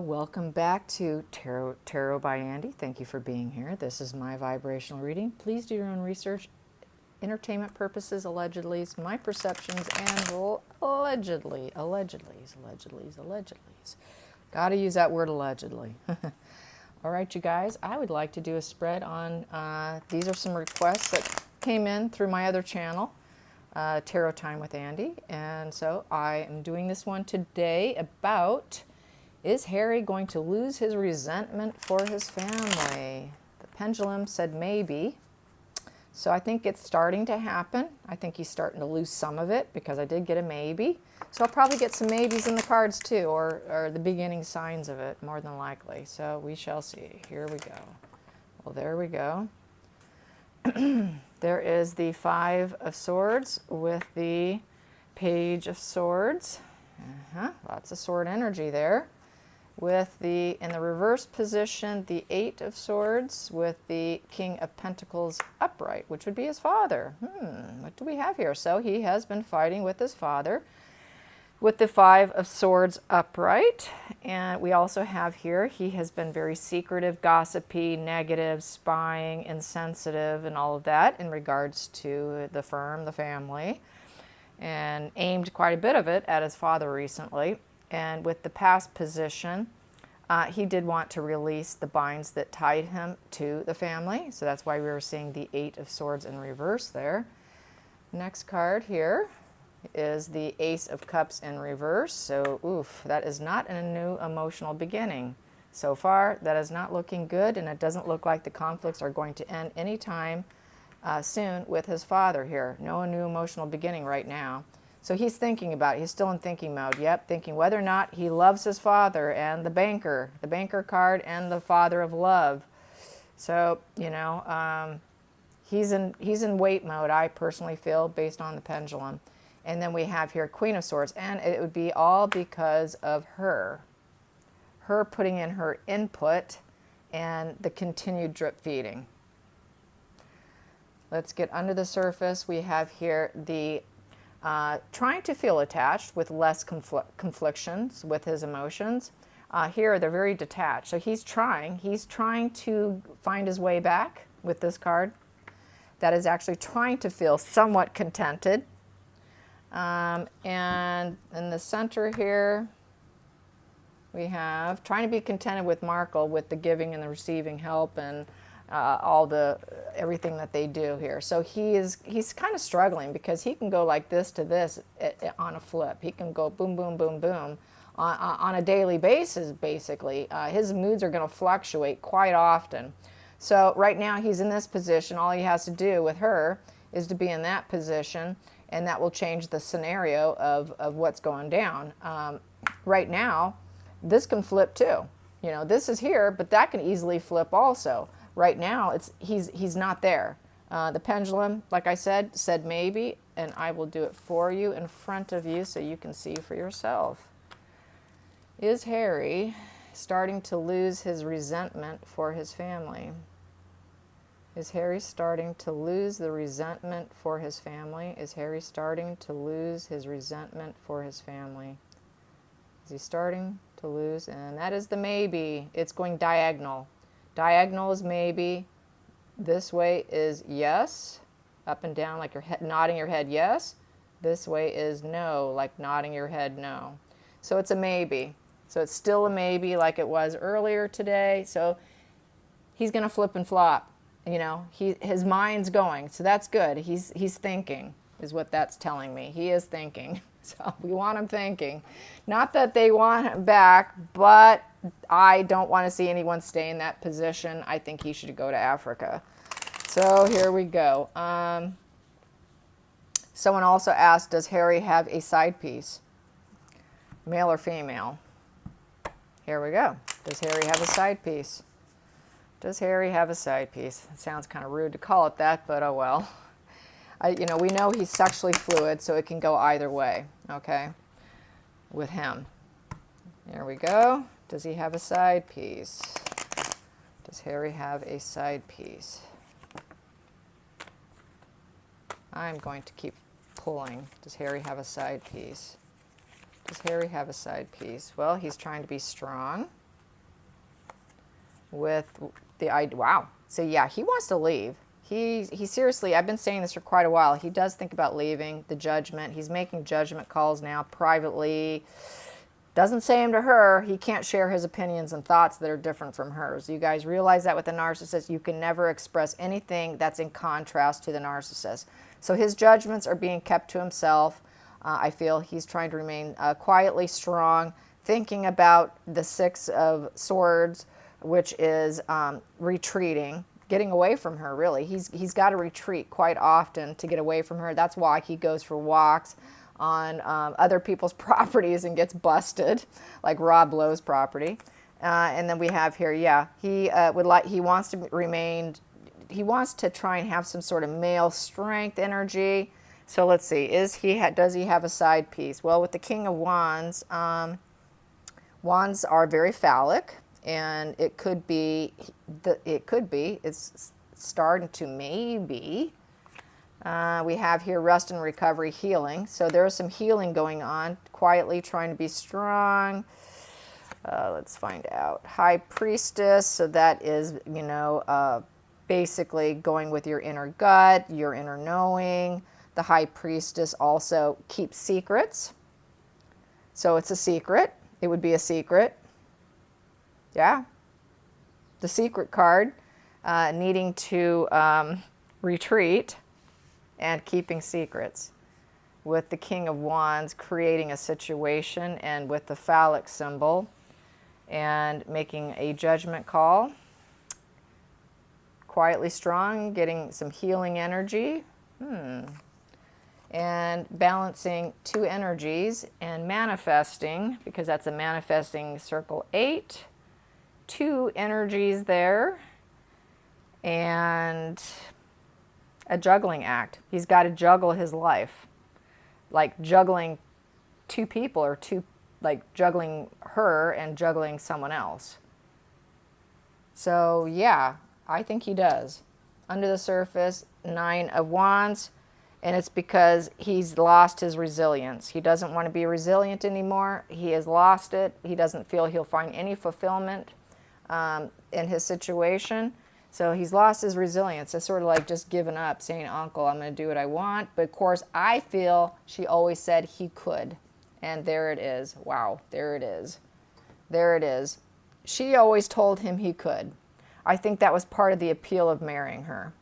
Welcome back to Tarot by Andy. Thank you for being here. This is my vibrational reading. Please do your own research. Entertainment purposes, allegedly, my perceptions, and allegedly. Got to use that word allegedly. All right, you guys, I would like to do a spread on, these are some requests that came in through my other channel, Tarot Time with Andy. And so I am doing this one today about, is Harry going to lose his resentment for his family? The pendulum said maybe. So I think it's starting to happen. I think he's starting to lose some of it because I did get a maybe. So I'll probably get some maybes in the cards too, or the beginning signs of it, more than likely. So we shall see. Here we go. Well, there we go. There is the Five of Swords with the Page of Swords. Lots of sword energy there. With the, in the reverse position, the Eight of Swords with the King of Pentacles upright, which would be his father. What do we have here? So he has been fighting with his father with the Five of Swords upright. And we also have here, he has been very secretive, gossipy, negative, spying, insensitive, and all of that in regards to the firm, the family, and aimed quite a bit of it at his father recently. And with the past position, he did want to release the binds that tied him to the family. So that's why we were seeing the Eight of Swords in reverse there. Next card here is the Ace of Cups in reverse. So, oof, that is not a new emotional beginning. So far, that is not looking good, and it doesn't look like the conflicts are going to end anytime soon with his father here. No new emotional beginning right now. So he's thinking about it. He's still in thinking mode. Yep, thinking whether or not he loves his father and the banker card and the father of love. So, you know, he's in wait mode, I personally feel, based on the pendulum. And then we have here Queen of Swords, and it would be all because of her putting in her input and the continued drip feeding. Let's get under the surface. We have here the trying to feel attached with less conflictions with his emotions. Here they're very detached. So he's trying to find his way back with this card. That is actually trying to feel somewhat contented. And in the center here, we have trying to be contented with Markle, with the giving and the receiving help and everything that they do here. So he's kind of struggling because he can go like this to this on a flip. He can go boom, boom, boom, boom on a daily basis, basically. His moods are going to fluctuate quite often. So right now he's in this position. All he has to do with her is to be in that position, and that will change the scenario of what's going down. Right now, this can flip too. You know, this is here, but that can easily flip also. Right now, he's not there. The pendulum, like I said maybe, and I will do it for you in front of you so you can see for yourself. Is Harry starting to lose his resentment for his family? Is Harry starting to lose the resentment for his family? Is Harry starting to lose his resentment for his family? Is he starting to lose? And that is the maybe. It's going diagonal. Diagonal is maybe. This way is yes. Up and down like you're nodding your head yes. This way is no, like nodding your head no. So it's a maybe. So it's still a maybe like it was earlier today. So he's going to flip and flop. You know, his mind's going. So that's good. He's thinking is what that's telling me. He is thinking. So we want him thinking. Not that they want him back, but I don't want to see anyone stay in that position. I think he should go to Africa. So here we go. Someone also asked, does Harry have a side piece? Male or female? Here we go. Does Harry have a side piece? Does Harry have a side piece? It sounds kind of rude to call it that, but oh well. You know, we know he's sexually fluid, so it can go either way, okay, with him. There we go. Does he have a side piece? Does Harry have a side piece? I'm going to keep pulling. Does Harry have a side piece? Does Harry have a side piece? Well, he's trying to be strong. with the idea. Wow. So yeah, he wants to leave. He seriously, I've been saying this for quite a while. He does think about leaving. The judgment. He's making judgment calls now privately. Doesn't say them to her. He can't share his opinions and thoughts that are different from hers. You guys realize that with a narcissist, you can never express anything that's in contrast to the narcissist. So his judgments are being kept to himself. I feel he's trying to remain quietly strong, thinking about the Six of Swords, which is retreating, getting away from her, really. He's got to retreat quite often to get away from her. That's why he goes for walks on other people's properties and gets busted, like Rob Lowe's property. And then we have here, yeah, he wants to remain, he wants to try and have some sort of male strength energy. So let's see, does he have a side piece? Well, with the King of Wands, wands are very phallic, and it could be, it's starting to maybe. We have here rest and recovery, healing. So there's some healing going on, quietly trying to be strong. Let's find out. High Priestess, so that is, basically going with your inner gut, your inner knowing. The High Priestess also keeps secrets. So it's a secret. It would be a secret. Yeah. The Secret card, needing to retreat and keeping secrets. With the King of Wands, creating a situation, and with the phallic symbol, and making a judgment call. Quietly strong, getting some healing energy. And balancing two energies and manifesting, because that's a manifesting circle 8. 2 energies there. And a juggling act. He's got to juggle his life. Like juggling 2 people, or like juggling her and juggling someone else. So yeah, I think he does. Under the surface, 9 of Wands, and it's because he's lost his resilience. He doesn't want to be resilient anymore. He has lost it. He doesn't feel he'll find any fulfillment in his situation. So he's lost his resilience. It's sort of like just giving up, saying, Uncle, I'm going to do what I want. But of course, I feel she always said he could. And there it is. Wow, there it is. There it is. She always told him he could. I think that was part of the appeal of marrying her.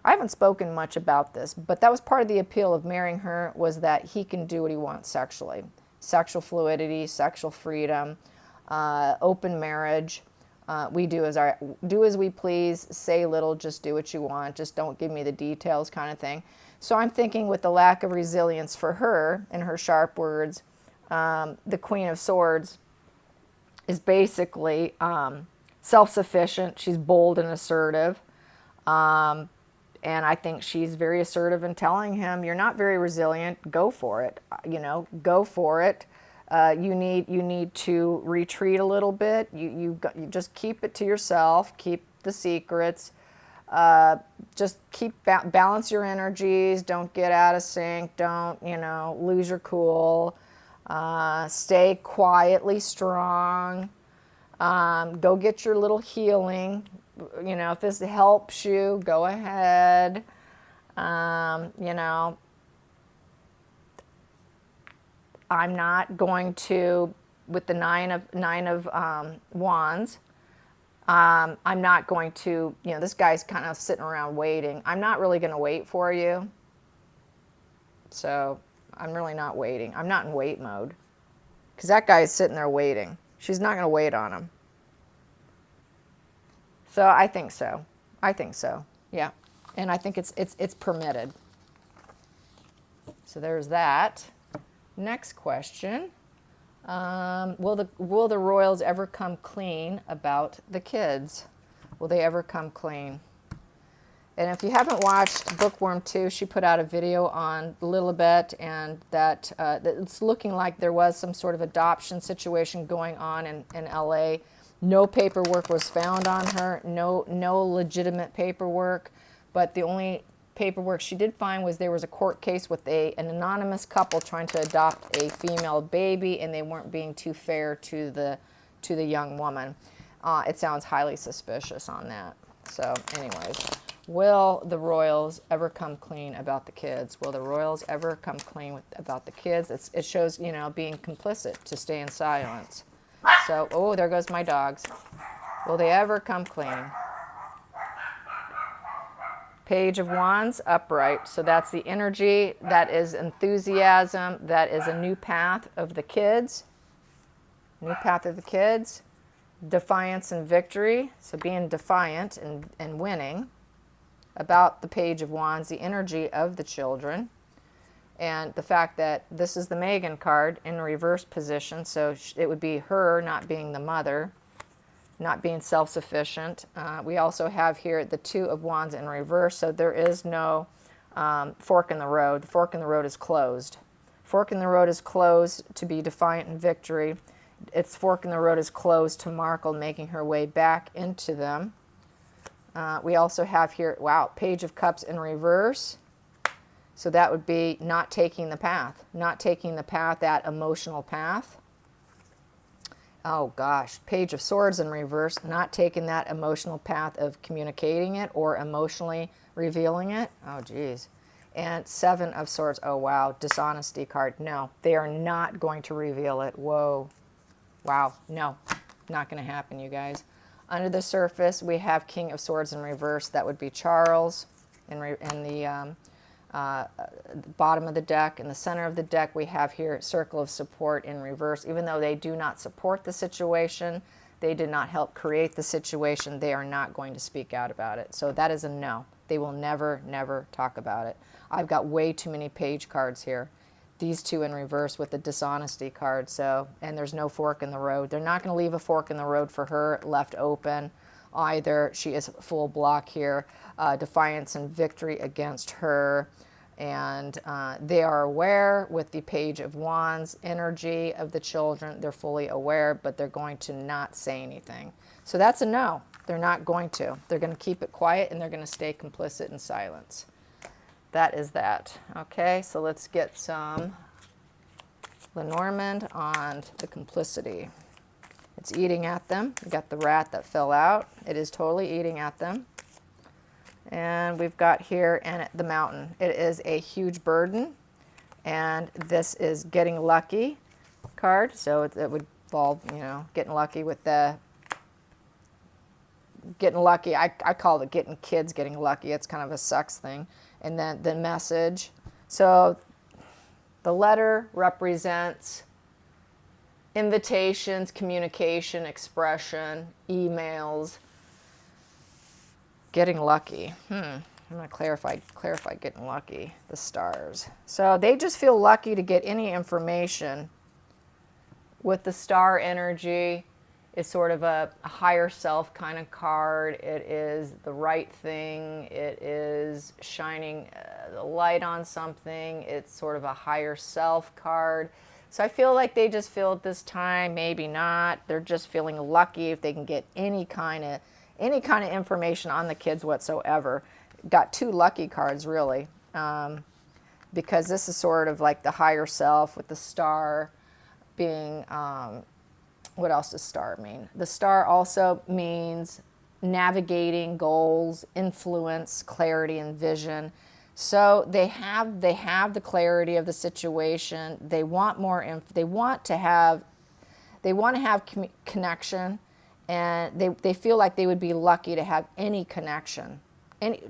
I haven't spoken much about this, but that was part of the appeal of marrying her, was that he can do what he wants sexually. Sexual fluidity, sexual freedom, open marriage. We do as we please, say little, just do what you want, just don't give me the details kind of thing. So I'm thinking with the lack of resilience for her, in her sharp words, the Queen of Swords is basically self-sufficient. She's bold and assertive. And I think she's very assertive in telling him, you're not very resilient, go for it. Go for it. You need to retreat a little bit. You just keep it to yourself. Keep the secrets. Just balance your energies. Don't get out of sync. Don't lose your cool. Stay quietly strong. Go get your little healing. If this helps you, go ahead. I'm not going to, with the nine of Wands, I'm not going to, this guy's kind of sitting around waiting. I'm not really going to wait for you. So I'm really not waiting. I'm not in wait mode. Because that guy is sitting there waiting. She's not going to wait on him. So I think so. Yeah. And I think it's permitted. So there's that. Next question. Will the royals ever come clean about the kids? Will they ever come clean? And if you haven't watched Bookworm 2, she put out a video on Lilibet, and that it's looking like there was some sort of adoption situation going on in LA. No paperwork was found on her, no legitimate paperwork, but the only paperwork she did find was there was a court case with an anonymous couple trying to adopt a female baby, and they weren't being too fair to the young woman. It sounds highly suspicious on that. So anyways, will the royals ever come clean about the kids? Will the royals ever come clean about the kids? It shows, you know, being complicit to stay in silence. So, oh, there goes my dogs. Will they ever come clean? Page of Wands, upright. So that's the energy, that is enthusiasm, that is a new path of the kids. New path of the kids. Defiance and victory. So being defiant and winning. About the Page of Wands, the energy of the children. And the fact that this is the Megan card in reverse position. So it would be her not being the mother, not being self-sufficient. We also have here the Two of Wands in reverse, so there is no fork in the road. The fork in the road is closed. Fork in the road is closed to be defiant in victory. Its fork in the road is closed to Markle, making her way back into them. We also have here, wow, Page of Cups in reverse. So that would be not taking the path, that emotional path. Oh gosh, Page of Swords in reverse, not taking that emotional path of communicating it or emotionally revealing it. Oh geez. And Seven of Swords, oh wow, dishonesty card. No, they are not going to reveal it. Whoa. Wow, no, not going to happen, you guys. Under the surface, we have King of Swords in reverse. That would be Charles in the bottom of the deck. In the center of the deck, we have here Circle of Support in reverse. Even though they do not support the situation, they did not help create the situation, they are not going to speak out about it. So that is a no. They will never, never talk about it. I've got way too many page cards here. These two in reverse with the dishonesty card. So, and there's no fork in the road. They're not going to leave a fork in the road for her left open either. She is full block here. Defiance and victory against her. And they are aware with the Page of Wands energy of the children. They're fully aware, but they're going to not say anything. So that's a no. They're not going to. They're going to keep it quiet, and they're going to stay complicit in silence. That is that. Okay, so let's get some Lenormand on the complicity. It's eating at them. We got the rat that fell out. It is totally eating at them. And we've got here and the mountain. It is a huge burden, and this is getting lucky card. So it would involve, you know, getting lucky with the getting lucky. I call it getting kids getting lucky. It's kind of a sex thing. And then the message. So the letter represents invitations, communication, expression, emails. Getting lucky. I'm going to clarify getting lucky. The stars. So they just feel lucky to get any information. With the star energy, it's sort of a higher self kind of card. It is the right thing. It is shining the light on something. It's sort of a higher self card. So I feel like they just feel at this time, maybe not. They're just feeling lucky if they can get any kind of information on the kids whatsoever. Got two lucky cards, really, because this is sort of like the higher self with the star being, what else does star mean? The star also means navigating goals, influence, clarity, and vision. So they have the clarity of the situation. They want more. They want to have connection. And they feel like they would be lucky to have any connection.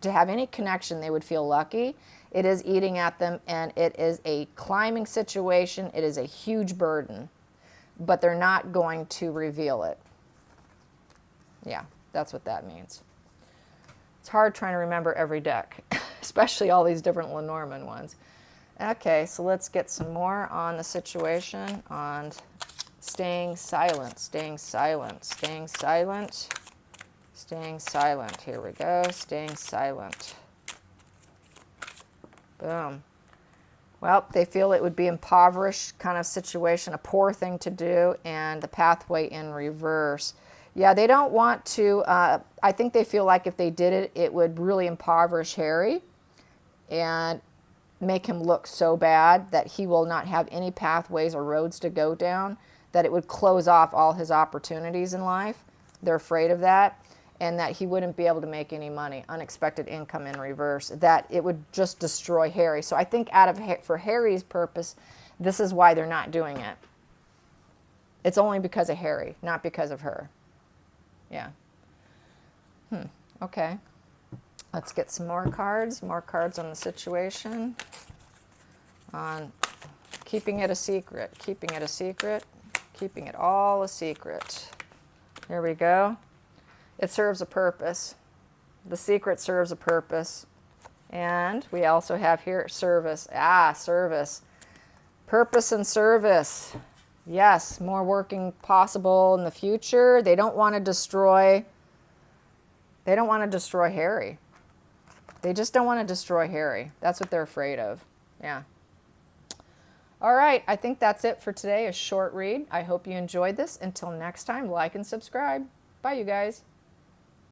To have any connection, they would feel lucky. It is eating at them, and it is a climbing situation. It is a huge burden, but they're not going to reveal it. Yeah, that's what that means. It's hard trying to remember every deck, especially all these different Lenormand ones. Okay, so let's get some more on the situation, on staying silent, staying silent, staying silent, staying silent. Here we go, staying silent. Boom. Well, they feel it would be impoverished kind of situation, a poor thing to do, and the pathway in reverse. Yeah, they don't want to, I think they feel like if they did it, it would really impoverish Harry and make him look so bad that he will not have any pathways or roads to go down, that it would close off all his opportunities in life. They're afraid of that, and that he wouldn't be able to make any money, unexpected income in reverse, that it would just destroy Harry. So I think for Harry's purpose, this is why they're not doing it. It's only because of Harry, not because of her. Yeah. Okay. Let's get some more cards on the situation. On keeping it a secret, keeping it a secret, keeping it all a secret. Here we go. It serves a purpose. The secret serves a purpose. And we also have here service. Service. Purpose and service. Yes, more working possible in the future. They don't want to destroy Harry. They just don't want to destroy Harry. That's what they're afraid of. Yeah. All right, I think that's it for today, a short read. I hope you enjoyed this. Until next time, like and subscribe. Bye, you guys.